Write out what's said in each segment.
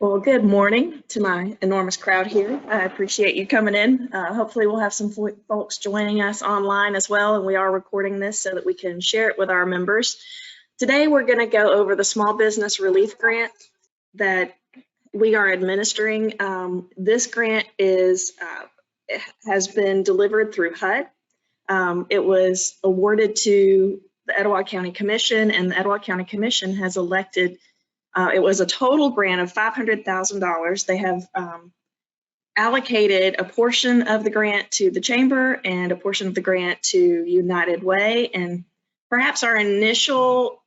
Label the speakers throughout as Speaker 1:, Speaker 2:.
Speaker 1: Well, good morning to my enormous crowd here. I appreciate you coming in. Hopefully we'll have some folks joining us online as well, and we are recording this so that we can share it with our members. Today we're going to go over the Small Business Relief Grant that we are administering. This grant has been delivered through HUD. It was awarded to the Etowah County Commission, and the Etowah County Commission has elected. It was a total grant of $500,000. They have allocated a portion of the grant to the Chamber and a portion of the grant to United Way. And perhaps our initial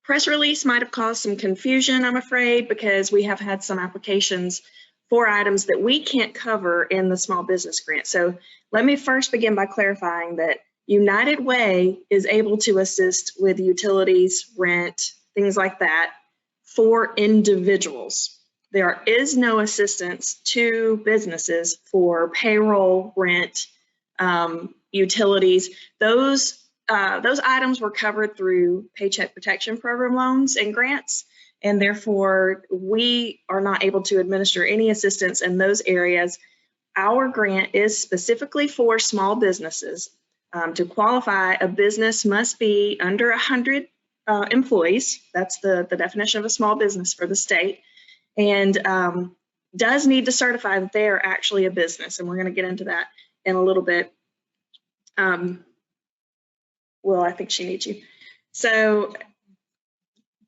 Speaker 1: press release might have caused some confusion, I'm afraid, because we have had some applications for items that we can't cover in the small business grant. So let me first begin by clarifying that United Way is able to assist with utilities, rent, things like that for individuals. There is no assistance to businesses for payroll, rent, utilities. Those items were covered through Paycheck Protection Program loans and grants, and therefore we are not able to administer any assistance in those areas. Our grant is specifically for small businesses. To qualify, a business must be under 100 employees. That's the definition of a small business for the state, and does need to certify that they are actually a business. And we're going to get into that in a little bit. Well, I think she needs you. So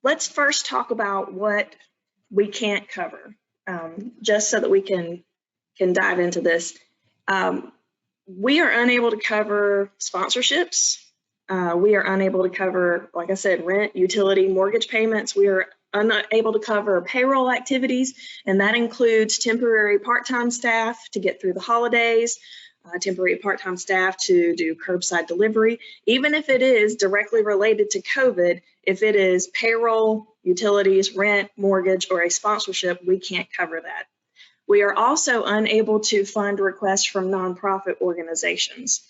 Speaker 1: let's first talk about what we can't cover, just so that we can dive into this. We are unable to cover sponsorships. We are unable to cover, like I said, rent, utility, mortgage payments. We are unable to cover payroll activities, and that includes temporary part-time staff to get through the holidays, temporary part-time staff to do curbside delivery. Even if it is directly related to COVID, if it is payroll, utilities, rent, mortgage, or a sponsorship, we can't cover that. We are also unable to fund requests from nonprofit organizations.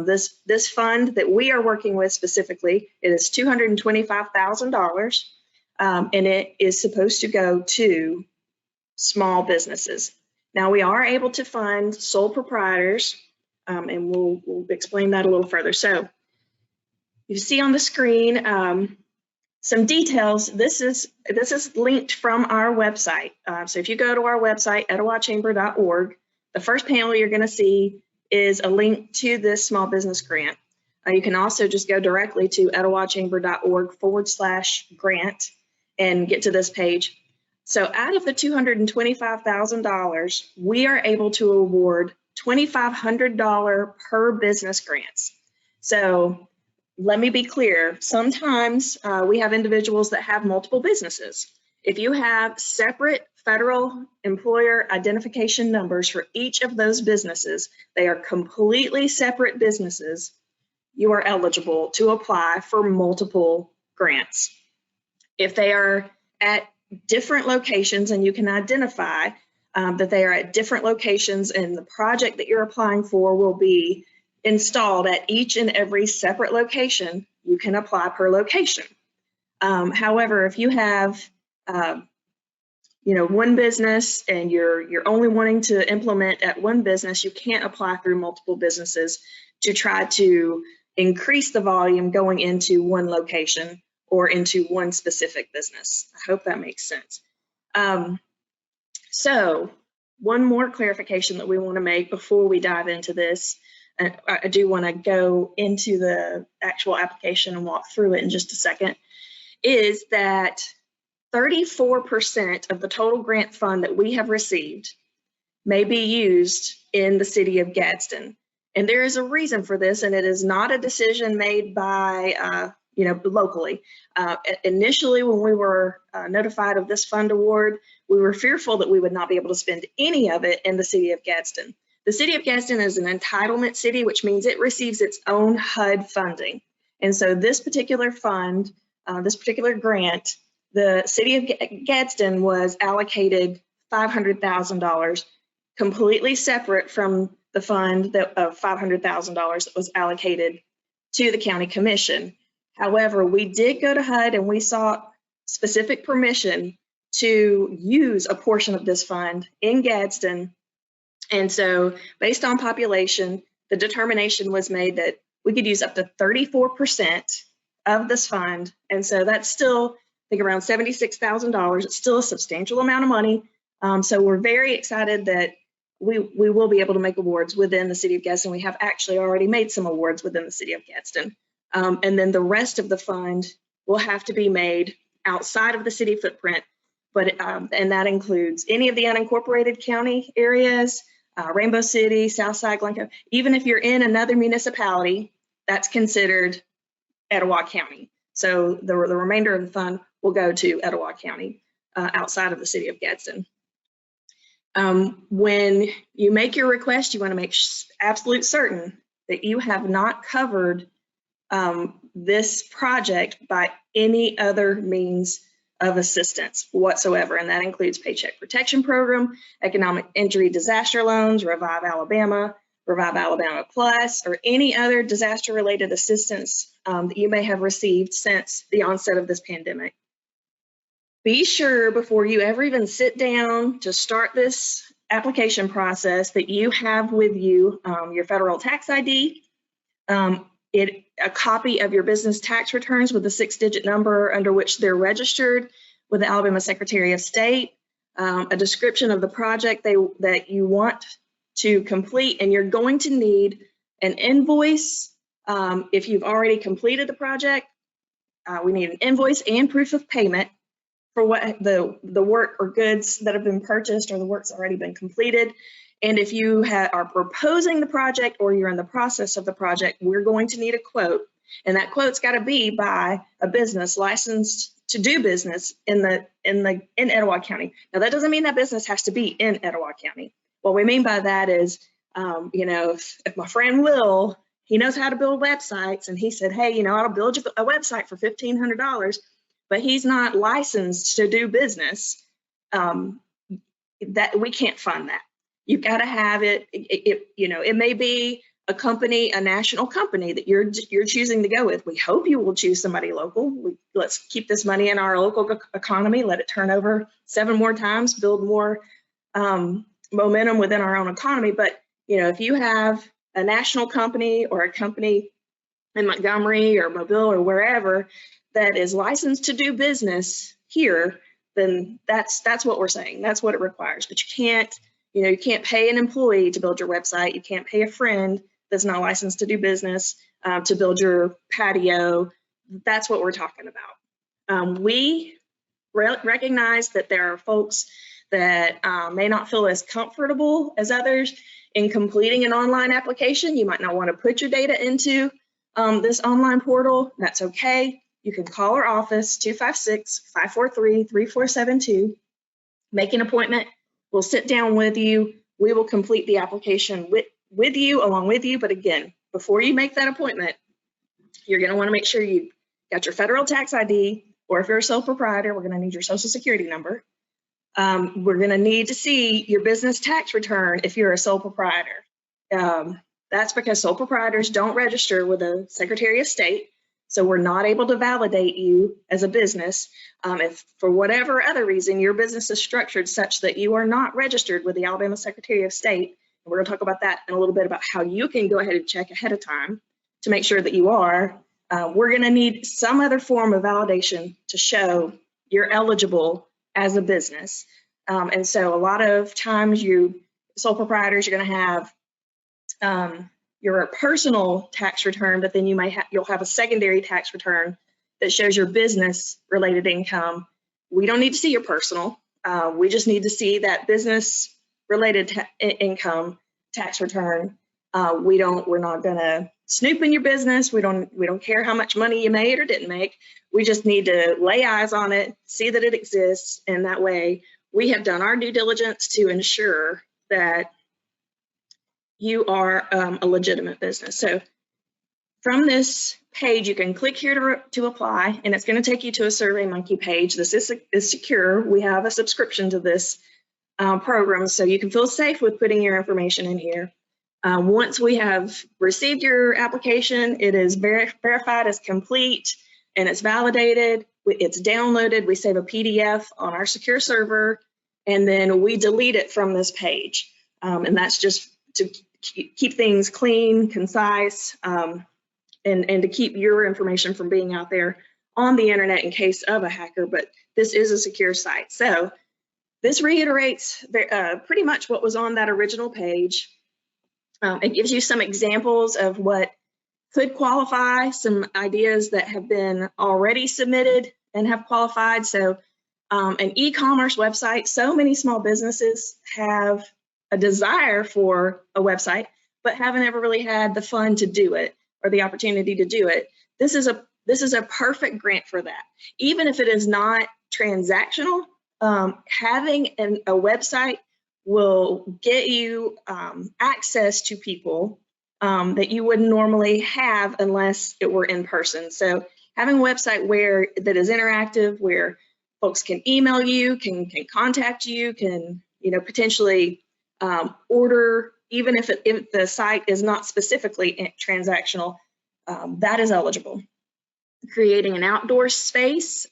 Speaker 1: This fund that we are working with specifically, it is $225,000, and it is supposed to go to small businesses. Now, we are able to fund sole proprietors, and we'll explain that a little further. So you see on the screen some details. This is linked from our website. So if you go to our website, etowahchamber.org, the first panel you're going to see is a link to this small business grant. You can also just go directly to etowahchamber.org/grant and get to this page. So out of the $225,000, we are able to award $2,500 per business grants. So let me be clear. Sometimes we have individuals that have multiple businesses. If you have separate federal employer identification numbers for each of those businesses, they are completely separate businesses, you are eligible to apply for multiple grants. If they are at different locations and you can identify that they are at different locations and the project that you're applying for will be installed at each and every separate location, you can apply per location. However, if you have one business and you're only wanting to implement at one business, you can't apply through multiple businesses to try to increase the volume going into one location or into one specific business. I hope that makes sense. So one more clarification that we want to make before we dive into this, and I do want to go into the actual application and walk through it in just a second, is that 34% of the total grant fund that we have received may be used in the city of Gadsden. And there is a reason for this, and it is not a decision made by, locally. Initially, when we were notified of this fund award, we were fearful that we would not be able to spend any of it in the city of Gadsden. The city of Gadsden is an entitlement city, which means it receives its own HUD funding. And so this particular fund, this particular grant, the city of Gadsden was allocated $500,000, completely separate from the fund of $500,000 that was allocated to the county commission. However, we did go to HUD and we sought specific permission to use a portion of this fund in Gadsden. And so based on population, the determination was made that we could use up to 34% of this fund. And so that's still, I think, around $76,000. It's still a substantial amount of money. So we're very excited that we will be able to make awards within the city of Gadsden. We have actually already made some awards within the city of Gadsden. And then the rest of the fund will have to be made outside of the city footprint, but and that includes any of the unincorporated county areas, Rainbow City, Southside, Glencoe. Even if you're in another municipality, that's considered Etowah County. So the remainder of the fund will go to Etowah County outside of the city of Gadsden. When you make your request, you want to make absolute certain that you have not covered this project by any other means of assistance whatsoever, and that includes Paycheck Protection Program, Economic Injury Disaster Loans, Revive Alabama Plus, or any other disaster-related assistance that you may have received since the onset of this pandemic. Be sure before you ever even sit down to start this application process that you have with you your federal tax ID, a copy of your business tax returns with the 6-digit number under which they're registered with the Alabama Secretary of State, a description of the project that you want to complete, and you're going to need an invoice. If you've already completed the project, we need an invoice and proof of payment for what the work or goods that have been purchased or the work's already been completed. And if you are proposing the project or you're in the process of the project, we're going to need a quote. And that quote's got to be by a business licensed to do business in Etowah County. Now, that doesn't mean that business has to be in Etowah County. What we mean by that is, if my friend Will, he knows how to build websites, and he said, hey, I'll build you a website for $1,500, but he's not licensed to do business, that we can't fund that. You've got to have it. It may be a company, a national company that you're choosing to go with. We hope you will choose somebody local. Let's keep this money in our local economy, let it turn over 7 more times, build more momentum within our own economy. But if you have a national company or a company in Montgomery or Mobile or wherever that is licensed to do business here, then that's what we're saying. That's what it requires. But you can't pay an employee to build your website. You can't pay a friend that's not licensed to do business to build your patio. That's what we're talking about. We recognize that there are folks that may not feel as comfortable as others in completing an online application. You might not want to put your data into this online portal. That's okay. You can call our office, 256-543-3472, make an appointment. We'll sit down with you. We will complete the application with you, along with you. But again, before you make that appointment, you're going to want to make sure you got your federal tax ID, or if you're a sole proprietor, we're going to need your social security number. We're going to need to see your business tax return if you're a sole proprietor. That's because sole proprietors don't register with the Secretary of State. So we're not able to validate you as a business. If for whatever other reason your business is structured such that you are not registered with the Alabama Secretary of State, and we're going to talk about that in a little bit about how you can go ahead and check ahead of time to make sure that you are, we're going to need some other form of validation to show you're eligible as a business. And so a lot of times sole proprietors, you're going to have your personal tax return, but then you'll have a secondary tax return that shows your business related income. We don't need to see your personal. We just need to see that business related income tax return. We're not going to snoop in your business. We don't care how much money you made or didn't make. We just need to lay eyes on it, see that it exists, and that way we have done our due diligence to ensure that you are a legitimate business. So from this page, you can click here to apply, and it's going to take you to a SurveyMonkey page. This is secure. We have a subscription to this program, so you can feel safe with putting your information in here. Once we have received your application, it is verified as complete and it's validated. it's downloaded, we save a PDF on our secure server, and then we delete it from this page. And that's just to keep things clean, concise, and to keep your information from being out there on the internet in case of a hacker, but this is a secure site. So this reiterates pretty much what was on that original page. It gives you some examples of what could qualify, some ideas that have been already submitted and have qualified. So an e-commerce website, so many small businesses have a desire for a website, but haven't ever really had the fund to do it or the opportunity to do it. This is a perfect grant for that. Even if it is not transactional, having a website will get you access to people that you wouldn't normally have unless it were in person. So having a website that is interactive, where folks can email you, can contact you, can potentially order, even if the site is not specifically transactional, that is eligible. Creating an outdoor space,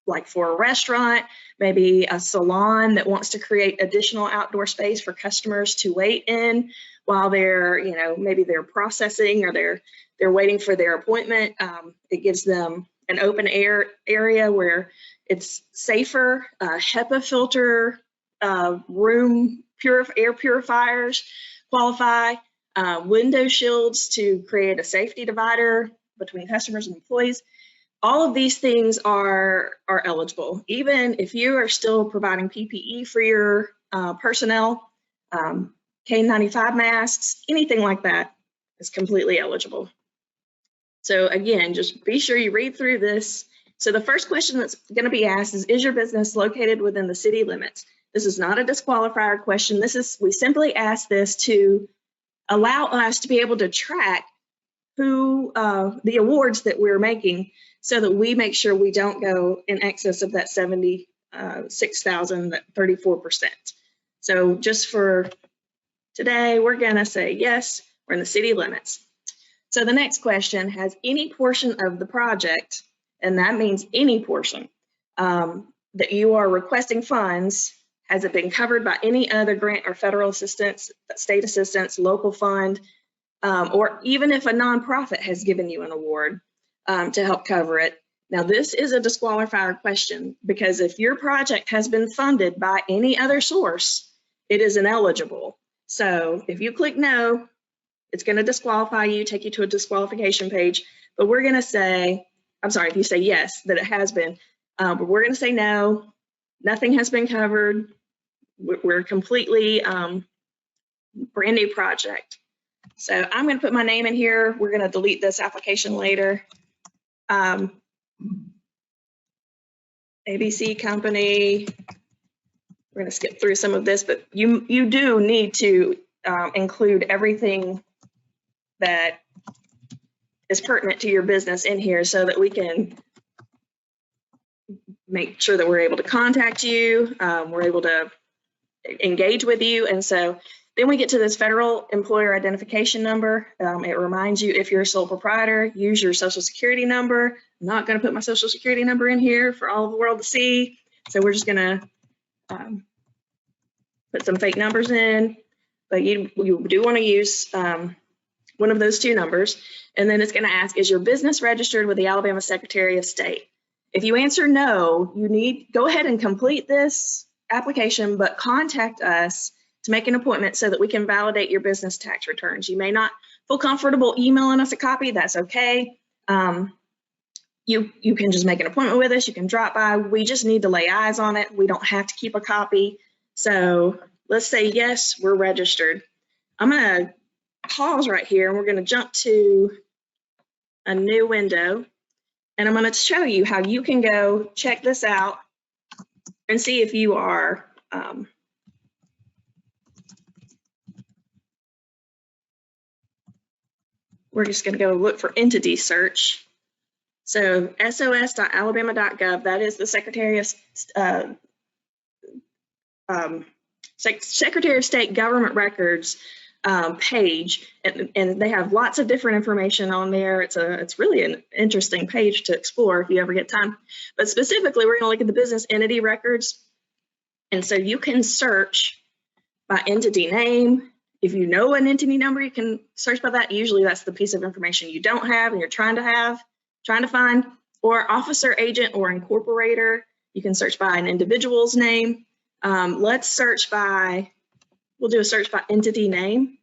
Speaker 1: like for a restaurant, maybe a salon that wants to create additional outdoor space for customers to wait in while they're, maybe they're processing or they're waiting for their appointment. It gives them an open air area where it's safer, HEPA filter, room air purifiers qualify, window shields to create a safety divider between customers and employees. All of these things are eligible. Even if you are still providing PPE for your personnel, K95 masks, anything like that is completely eligible. So again, just be sure you read through this. So the first question that's going to be asked is your business located within the city limits? This is not a disqualifier question. We simply ask this to allow us to be able to track who the awards that we're making, so that we make sure we don't go in excess of that 76,000, that 34%. So just for today, we're going to say yes, we're in the city limits. So the next question, has any portion of the project, and that means any portion that you are requesting funds, has it been covered by any other grant or federal assistance, state assistance, local fund, or even if a nonprofit has given you an award to help cover it? Now, this is a disqualifier question, because if your project has been funded by any other source, it is ineligible. So if you click no, it's going to disqualify you, take you to a disqualification page. But we're going to say, I'm sorry, if you say yes, that it has been, but we're going to say no, nothing has been covered. We're completely brand new project. So I'm going to put my name in here. We're going to delete this application later. ABC Company. We're going to skip through some of this, but you do need to include everything that is pertinent to your business in here, so that we can make sure that we're able to contact you, we're able to engage with you. And so then we get to this federal employer identification number. It reminds you, if you're a sole proprietor, use your social security number. I'm not going to put my social security number in here for all of the world to see. So we're just going to put some fake numbers in, but you do want to use one of those two numbers. And then it's going to ask, is your business registered with the Alabama Secretary of State? If you answer no, go ahead and complete this application, but contact us to make an appointment so that we can validate your business tax returns. You may not feel comfortable emailing us a copy. That's okay. You can just make an appointment with us. You can drop by. We just need to lay eyes on it. We don't have to keep a copy. So let's say yes, we're registered. I'm going to pause right here, and we're going to jump to a new window, and I'm going to show you how you can go check this out and see if you are we're just going to go look for entity search. So sos.alabama.gov, that is the Secretary of State government records page, and they have lots of different information on there. It's really an interesting page to explore if you ever get time. But specifically, we're going to look at the business entity records. And so you can search by entity name. If you know an entity number, you can search by that. Usually that's the piece of information you don't have and you're trying to find. Or officer, agent, or incorporator. You can search by an individual's name. Let's search by, we'll do a search by entity name.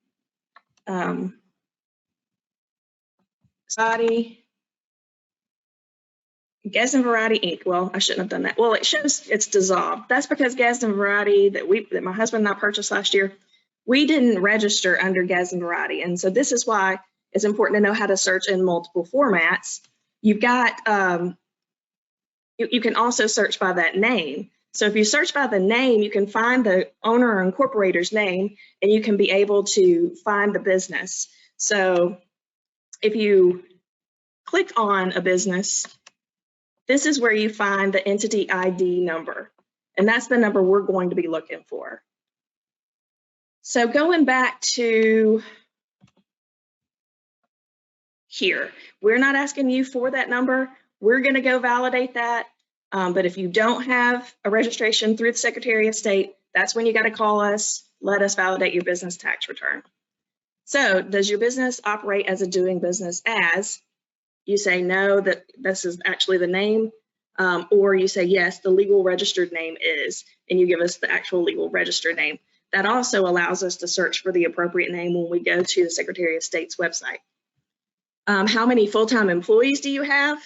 Speaker 1: Society, Gadsden Variety Inc. Well, I shouldn't have done that. Well, it shows it's dissolved. That's because Gadsden Variety that my husband and I purchased last year, we didn't register under Gadsden Variety. And so this is why it's important to know how to search in multiple formats. You've got, you can also search by that name. So if you search by the name, you can find the owner or incorporator's name, and you can be able to find the business. So if you click on a business, this is where you find the entity ID number, and that's the number we're going to be looking for. So going back to here, we're not asking you for that number. We're going to go validate that. But if you don't have a registration through the Secretary of State, that's when you got to call us, let us validate your business tax return. So does your business operate as a doing business as? You say no, that this is actually the name, or you say yes, the legal registered name is, and you give us the actual legal registered name. That also allows us to search for the appropriate name when we go to the Secretary of State's website. How many full-time employees do you have?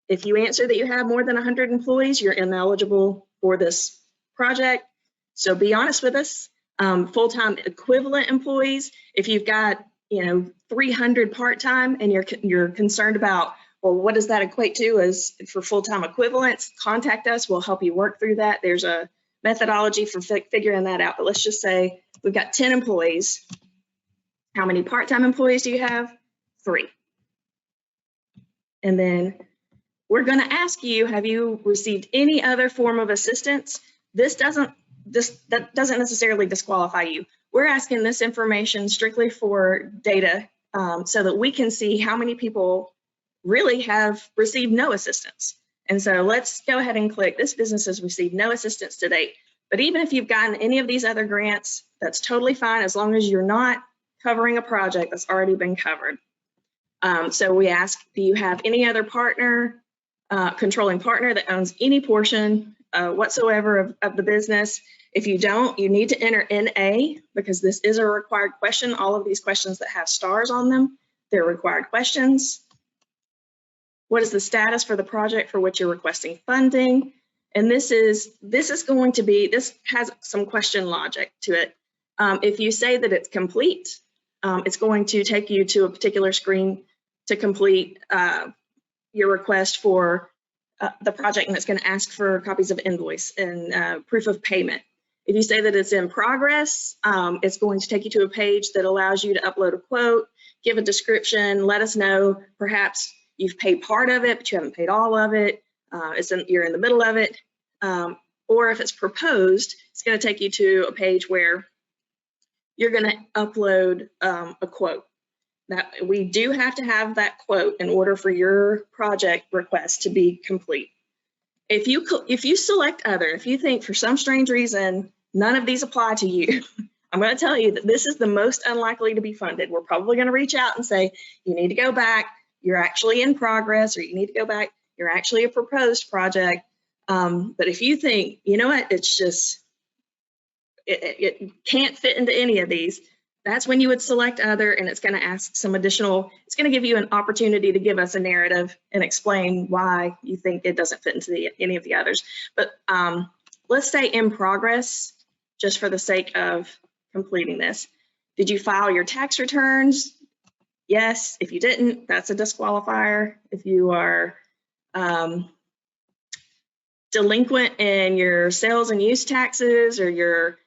Speaker 1: If you answer that you have more than 100 employees, you're ineligible for this project. So be honest with us. Full-time equivalent employees, if you've got 300 part-time and you're concerned about, well, what does that equate to as for full-time equivalents, contact us. We'll help you work through that. There's a methodology for figuring that out. But let's just say we've got 10 employees. How many part-time employees do you have? 3. And then we're going to ask you, have you received any other form of assistance? That doesn't necessarily disqualify you. We're asking this information strictly for data so that we can see how many people really have received no assistance. And so let's go ahead and click, this business has received no assistance to date. But even if you've gotten any of these other grants, that's totally fine as long as you're not covering a project that's already been covered. So we ask, do you have any other partner, controlling partner that owns any portion whatsoever of the business? If you don't, you need to enter NA because this is a required question. All of these questions that have stars on them, they're required questions. What is the status for the project for which you're requesting funding? And this has some question logic to it. If you say that it's complete, it's going to take you to a particular screen to complete your request for the project, and it's going to ask for copies of invoice and proof of payment. If you say that it's in progress, it's going to take you to a page that allows you to upload a quote, give a description, let us know perhaps you've paid part of it, but you haven't paid all of it, you're in the middle of it, or if it's proposed, it's going to take you to a page where you're going to upload a quote. That we do have to have that quote in order for your project request to be complete. If you select other, if you think for some strange reason none of these apply to you, I'm going to tell you that this is the most unlikely to be funded. We're probably going to reach out and say, you need to go back, you're actually in progress, or you need to go back, you're actually a proposed project. But if you think, you know what, it's just, it can't fit into any of these, that's when you would select other, and it's going to ask some additional, it's going to give you an opportunity to give us a narrative and explain why you think it doesn't fit into any of the others. But let's say in progress, just for the sake of completing this. Did you file your tax returns? Yes. If you didn't, that's a disqualifier. If you are delinquent in your sales and use taxes, or your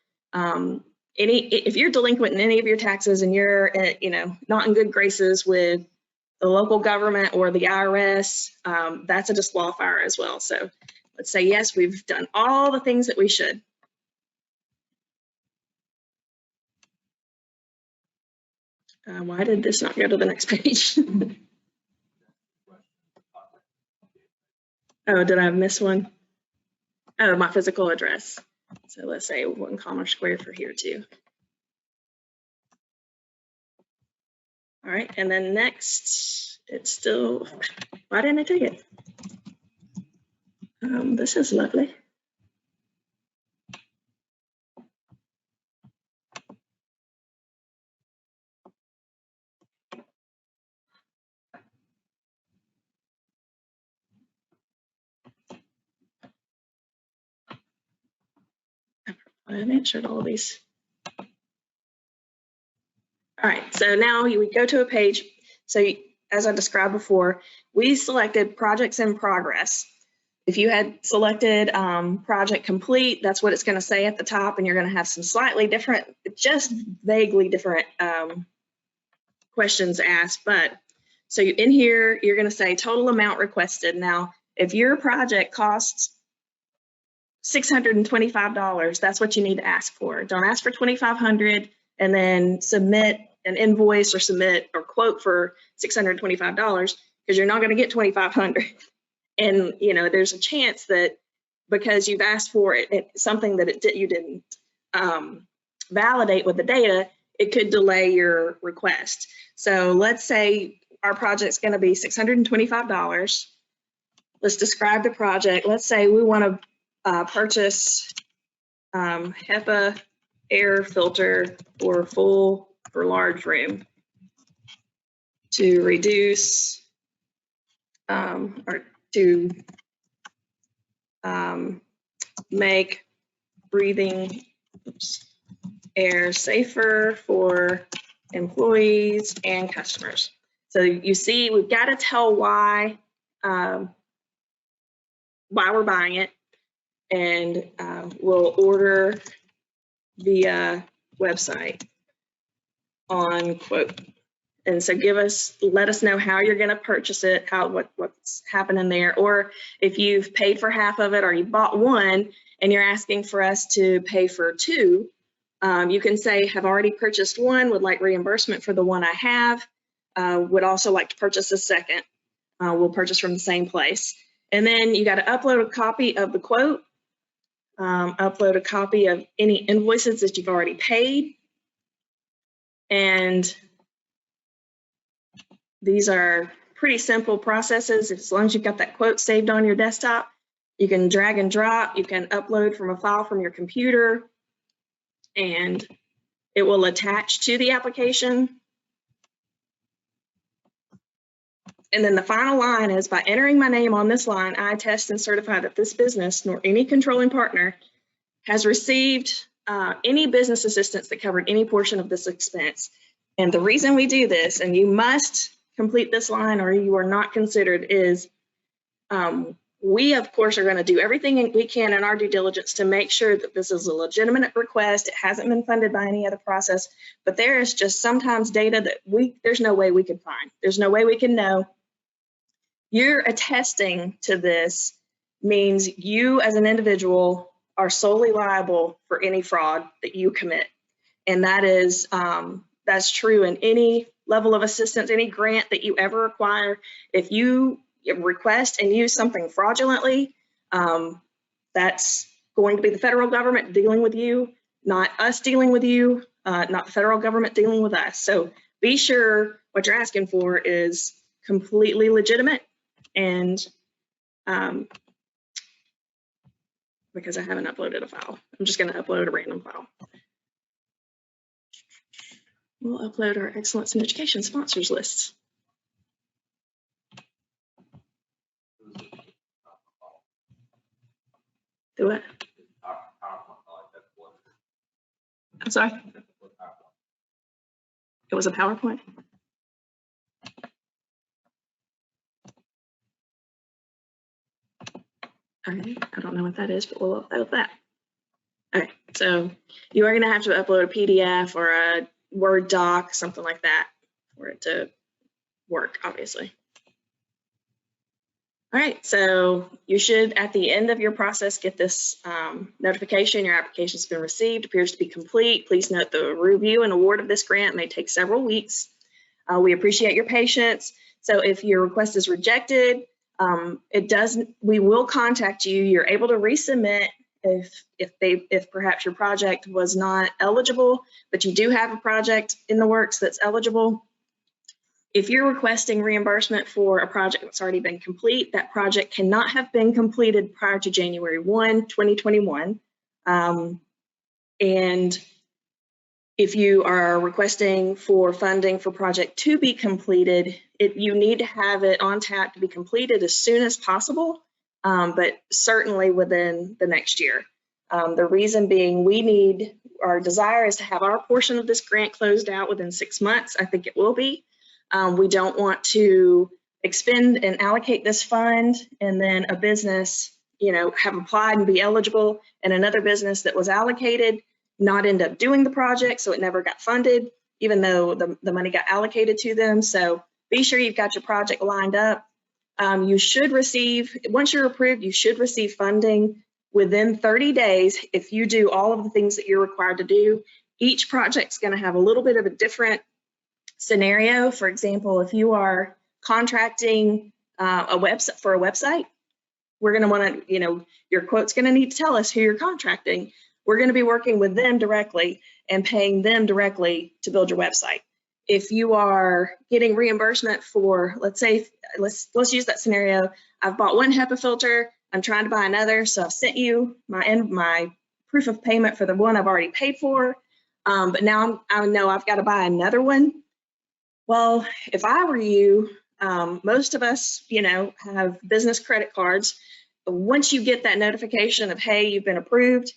Speaker 1: if you're delinquent in any of your taxes and you're not in good graces with the local government or the IRS, that's a disqualifier as well. So let's say yes, we've done all the things that we should. Why did this not go to the next page? Oh, did I miss one? Oh, my physical address. So let's say 1 Commerce Square for here too. All right, and then next, it's still, why didn't I take it? This is lovely. I've answered all of these. All right, so now we go to a page. So as I described before, we selected projects in progress. If you had selected project complete, that's what it's going to say at the top, and you're going to have some slightly different, just vaguely different questions asked. But so in here, you're going to say total amount requested. Now, if your project costs $625, that's what you need to ask for. Don't ask for $2,500 and then submit an invoice or submit or quote for $625 because you're not going to get $2,500. And you know, there's a chance that because you've asked for it, something that you didn't validate with the data, it could delay your request. So let's say our project's going to be $625. Let's describe the project. Let's say we want to purchase HEPA air filter for large room to reduce or to make breathing air safer for employees and customers. So you see, we've got to tell why we're buying it, and we'll order via website on quote. And so let us know how you're going to purchase it, what's happening there, or if you've paid for half of it or you bought one and you're asking for us to pay for two, you can say, have already purchased one, would like reimbursement for the one I have, would also like to purchase a second. We'll purchase from the same place. And then you got to upload a copy of the quote, upload a copy of any invoices that you've already paid. And these are pretty simple processes. As long as you've got that quote saved on your desktop, you can drag and drop, you can upload from a file from your computer, and it will attach to the application. And then the final line is, by entering my name on this line, I attest and certify that this business, nor any controlling partner, has received any business assistance that covered any portion of this expense. And the reason we do this, and you must complete this line or you are not considered, is we, of course, are going to do everything we can in our due diligence to make sure that this is a legitimate request. It hasn't been funded by any other process, but there is just sometimes data that there's no way we can find. There's no way we can know. You're attesting to this means you as an individual are solely liable for any fraud that you commit. And that is, that's true in any level of assistance, any grant that you ever acquire. If you request and use something fraudulently, that's going to be the federal government dealing with you, not us dealing with you, not the federal government dealing with us. So be sure what you're asking for is completely legitimate. And because I haven't uploaded a file, I'm just going to upload a random file. We'll upload our Excellence in Education sponsors list. Do what? I'm sorry? It was a PowerPoint? All right, I don't know what that is, but we'll upload that. Okay, so you are going to have to upload a PDF or a Word doc, something like that, for it to work, obviously. All right, so you should, at the end of your process, get this notification. Your application has been received, appears to be complete. Please note the review and award of this grant may take several weeks. We appreciate your patience. So if your request is rejected, we will contact you. You're able to resubmit if perhaps your project was not eligible, but you do have a project in the works that's eligible. If you're requesting reimbursement for a project that's already been complete, that project cannot have been completed prior to January 1, 2021. And if you are requesting for funding for project to be completed, you need to have it on tap to be completed as soon as possible, but certainly within the next year. The reason being, our desire is to have our portion of this grant closed out within 6 months. I think it will be. We don't want to expend and allocate this fund and then a business, have applied and be eligible, and another business that was allocated not end up doing the project, so it never got funded, even though the money got allocated to them. So be sure you've got your project lined up. You should receive, once you're approved, you should receive funding within 30 days if you do all of the things that you're required to do. Each project's going to have a little bit of a different scenario. For example, if you are contracting a website, we're going to want to, your quote's going to need to tell us who you're contracting. We're going to be working with them directly and paying them directly to build your website. If you are getting reimbursement for, let's use that scenario. I've bought one HEPA filter. I'm trying to buy another. So I've sent you my proof of payment for the one I've already paid for. But now I know I've got to buy another one. Well, if I were you, most of us, have business credit cards. Once you get that notification of, hey, you've been approved,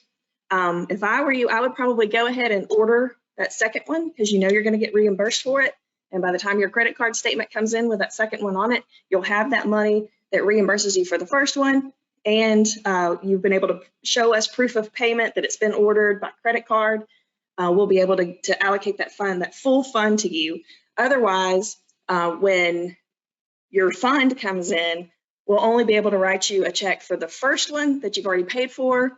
Speaker 1: if I were you, I would probably go ahead and order that second one because you're going to get reimbursed for it. And by the time your credit card statement comes in with that second one on it, you'll have that money that reimburses you for the first one. And you've been able to show us proof of payment that it's been ordered by credit card. We'll be able to allocate that fund, that full fund to you. Otherwise, when your fund comes in, we'll only be able to write you a check for the first one that you've already paid for.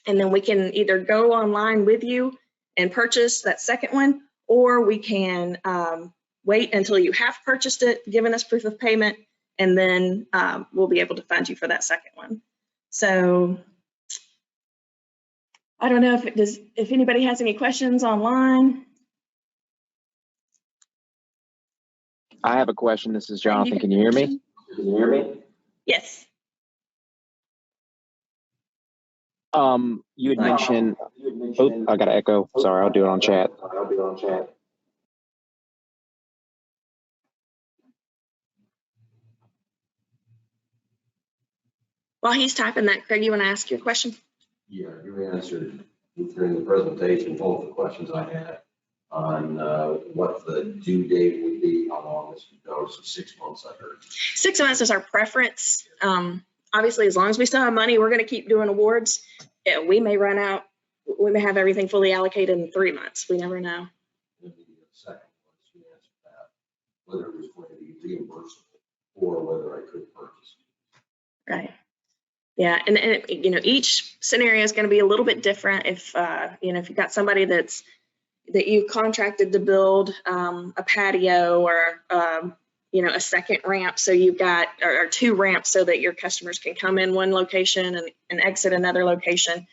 Speaker 1: And then we can either go online with you and purchase that second one, or we can wait until you have purchased it, given us proof of payment, and then we'll be able to fund you for that second one. So I don't know if anybody has any questions online.
Speaker 2: I have a question. This is Jonathan. Can you hear me?
Speaker 1: Yes.
Speaker 2: You had mentioned, oh, I got an echo. Sorry, I'll do it on chat.
Speaker 1: While he's typing that, Craig, you want to ask your question?
Speaker 3: Yeah, you answered during the presentation both the questions I had on what the due date would be, how long this would go. So 6 months, I heard. 6
Speaker 1: months is our preference. Obviously, as long as we still have money, we're going to keep doing awards. We may run out. We may have everything fully allocated in 3 months. We never know.
Speaker 3: And the second one, you answered that, whether it was going to be reimbursable or whether I could purchase it.
Speaker 1: Right. Yeah, and each scenario is going to be a little bit different. If if you've got somebody that you've contracted to build a patio or a second ramp, so you've got or 2 ramps so that your customers can come in one location and exit another location.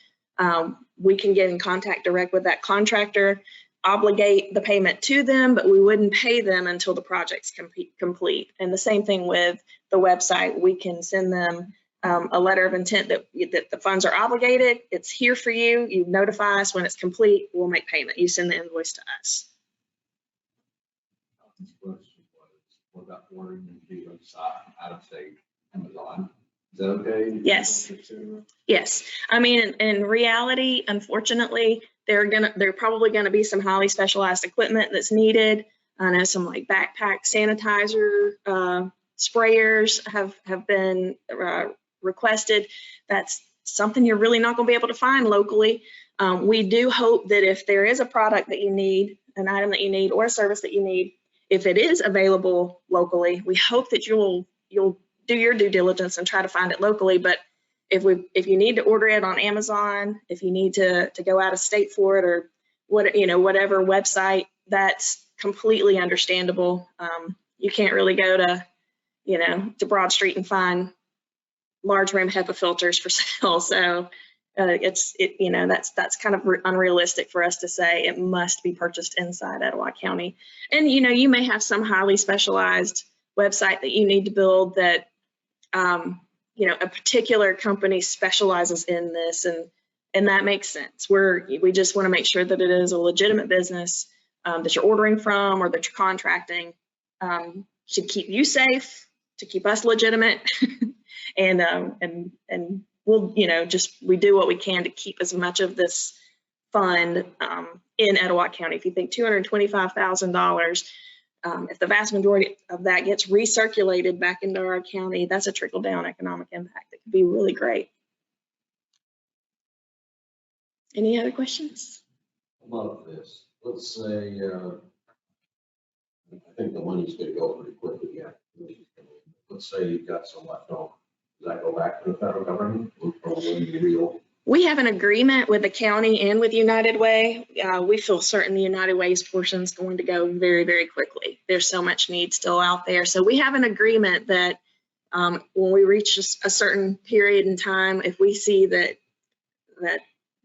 Speaker 1: We can get in contact direct with that contractor, obligate the payment to them, but we wouldn't pay them until the project's complete. And the same thing with the website. We can send them a letter of intent that the funds are obligated. It's here for you. You notify us when it's complete. We'll make payment. You send the invoice to us.
Speaker 3: What about ordering them to be out of state Amazon? Is that okay?
Speaker 1: Yes. Yes. I mean, in reality, unfortunately, they're probably gonna be some highly specialized equipment that's needed. I know some like backpack sanitizer sprayers have been requested. That's something you're really not going to be able to find locally. We do hope that if there is a product that you need, an item that you need, or a service that you need, if it is available locally, we hope that you'll do your due diligence and try to find it locally. But if you need to order it on Amazon, if you need to go out of state for it, or whatever website, that's completely understandable. You can't really go to, to Broad Street and find large rim HEPA filters for sale. So that's kind of unrealistic for us to say it must be purchased inside Etowah County. And, you may have some highly specialized website that you need to build that, a particular company specializes in this, and that makes sense. We just want to make sure that it is a legitimate business that you're ordering from or that you're contracting to keep you safe, to keep us legitimate, and we'll, we do what we can to keep as much of this fund in Etowah County. If you think $225,000, if the vast majority of that gets recirculated back into our county, that's a trickle-down economic impact that could be really great. Any other questions?
Speaker 3: I love this. Let's say, I think the money's going to go pretty quickly. Yeah. Let's say you've got some left over. Does that go back to the federal government? We have
Speaker 1: an agreement with the county and with United Way. We feel certain the United Way's portion is going to go very, very quickly. There's so much need still out there. So we have an agreement that when we reach a certain period in time, if we see that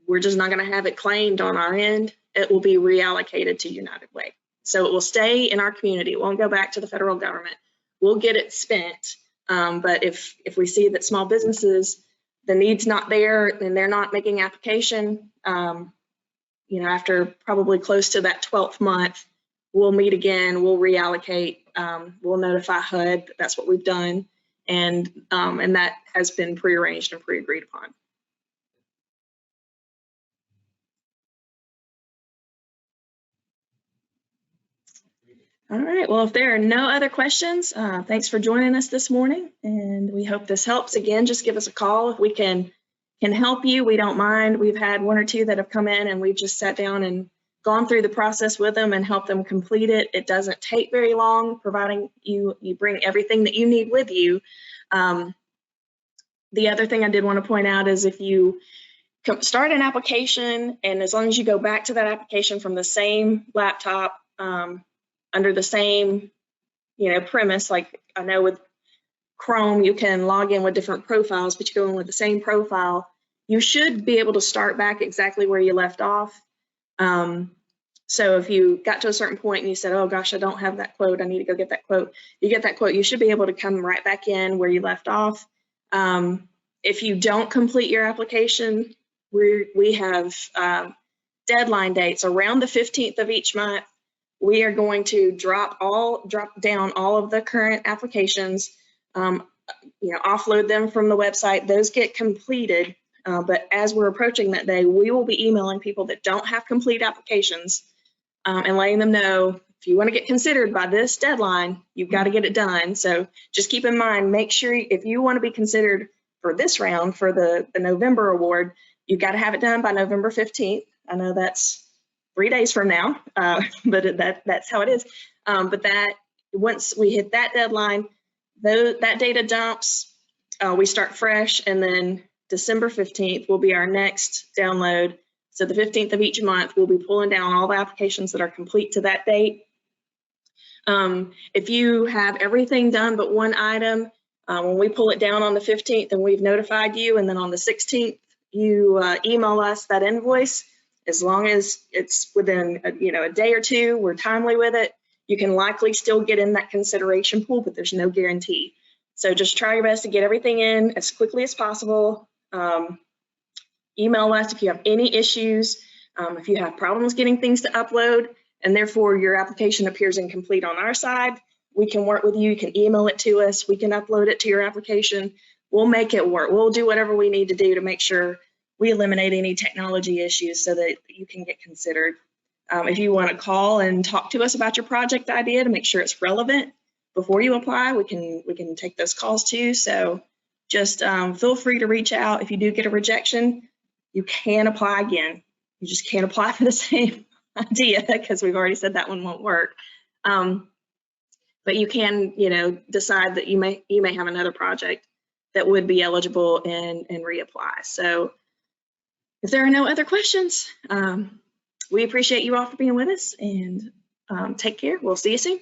Speaker 1: we're just not going to have it claimed on our end, it will be reallocated to United Way. So it will stay in our community. It won't go back to the federal government. We'll get it spent. But if we see that small businesses, the need's not there and they're not making application, after probably close to that 12th month, we'll meet again, we'll reallocate, we'll notify HUD that that's what we've done. And that has been prearranged and pre-agreed upon. All right, well, if there are no other questions, thanks for joining us this morning, and we hope this helps. Again, just give us a call if we can help you. We don't mind. We've had one or two that have come in and we've just sat down and gone through the process with them and helped them complete it. It doesn't take very long, providing you bring everything that you need with you. The other thing I did want to point out is if you start an application, and as long as you go back to that application from the same laptop, under the same, premise, like I know with Chrome, you can log in with different profiles, but you go in with the same profile, you should be able to start back exactly where you left off. So if you got to a certain point and you said, oh gosh, I don't have that quote, I need to go get that quote, you get that quote, you should be able to come right back in where you left off. If you don't complete your application, we have deadline dates around the 15th of each month. We are going to drop down all of the current applications, offload them from the website. Those get completed, but as we're approaching that day, we will be emailing people that don't have complete applications and letting them know, if you want to get considered by this deadline, you've got to get it done. So just keep in mind, make sure if you want to be considered for this round, for the November award, you've got to have it done by November 15th. I know that's 3 days from now, but that's how it is. But that once we hit that deadline, that data dumps, we start fresh, and then December 15th will be our next download. So the 15th of each month, we'll be pulling down all the applications that are complete to that date. If you have everything done but one item, when we pull it down on the 15th and we've notified you, and then on the 16th, you email us that invoice. As long as it's within a day or two, we're timely with it, you can likely still get in that consideration pool, but there's no guarantee. So just try your best to get everything in as quickly as possible. Email us if you have any issues, if you have problems getting things to upload, and therefore your application appears incomplete on our side. We can work with you. You can email it to us. We can upload it to your application. We'll make it work. We'll do whatever we need to do to make sure we eliminate any technology issues so that you can get considered. If you want to call and talk to us about your project idea to make sure it's relevant before you apply, we can take those calls too. So just feel free to reach out. If you do get a rejection, you can apply again. You just can't apply for the same idea because we've already said that one won't work. But you can, decide that you may have another project that would be eligible and reapply. So if there are no other questions, we appreciate you all for being with us, and Take care. We'll see you soon.